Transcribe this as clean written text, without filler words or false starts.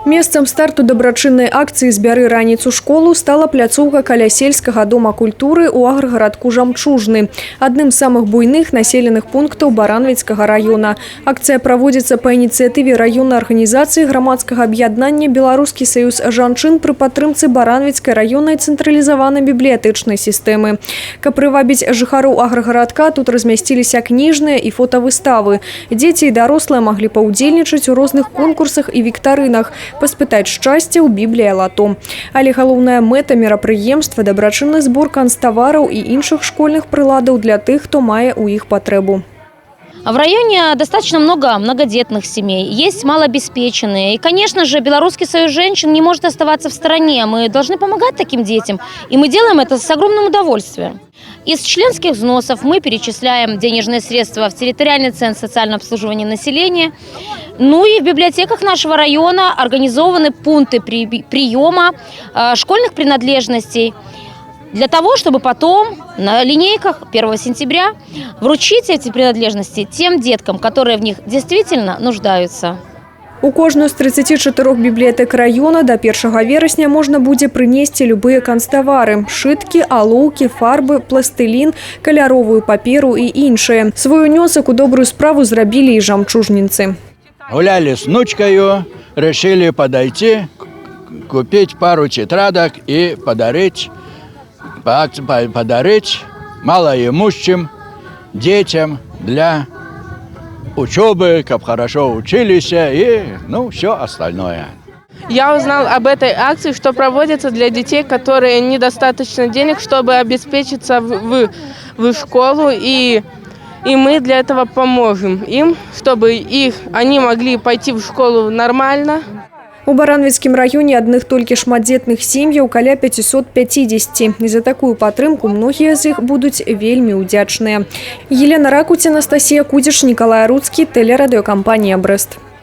Месцам старту дабрачыннай акцыі «Збяры раніцу школу» стала пляцоўка каля сельскага дома культуры ў аграгарадку Жамчужны, адным з самых буйных населеных пунктаў Баранавіцкага района. Акцыя праводзіцца па ініцыятыве раённай арганізацыі грамадскага аб'яднання «Беларускі саюз жанчын» пры падтрымцы Баранавіцкай раённай цэнтралізаванай бібліятэчнай сістэмы. Каб прывабіць жыхароў аграгарадка, тут размясціліся кніжныя і фотавыставы. Дзеці і дарослыя маглі паўдзельнічаць у розных конкурсах і віктарынах, паспытаць шчасця ў бібліі лато. Але галоўная мэта мерапрыемства – дабрачынны збор канцтавараў і іншых школьных прыладаў для тых, хто мае ў іх патрэбу. В районе достаточно много многодетных семей, есть малообеспеченные. И, конечно же, Белорусский союз женщин не может оставаться в стороне. Мы должны помогать таким детям, и мы делаем это с огромным удовольствием. Из членских взносов мы перечисляем денежные средства в территориальный центр социального обслуживания населения. Ну и в библиотеках нашего района организованы пункты приема школьных принадлежностей, для того, чтобы потом на линейках 1 сентября вручить эти принадлежности тем деткам, которые в них действительно нуждаются. У кожную з 34 бібліятэк района до 1 верасня можна будзе прынесці любыя канцтавары – шыткі, алоўкі, фарбы, пластылін, каляровую паперу і іншае. Свой унёсак у добрую справу зрабілі і жамчужнінцы. Гуляли с внучкою, решили подойти, купить пару тетрадок и подарить малоимущим детям для учебы, как хорошо учились и все остальное. Я узнал об этой акции, что проводится для детей, которые недостаточно денег, чтобы обеспечиться в школу, и мы для этого поможем им, чтобы они могли пойти в школу нормально. У Баранавіцкім раёне адных толькі шматдзетных сем'яў каля 550. І за такую падтрымку многія з іх будуць вельмі ўдзячныя. Елена Ракуць, Анастасія Кудзіш, Нікалай Руцкі, тэлерадыёкампанія «Брэст».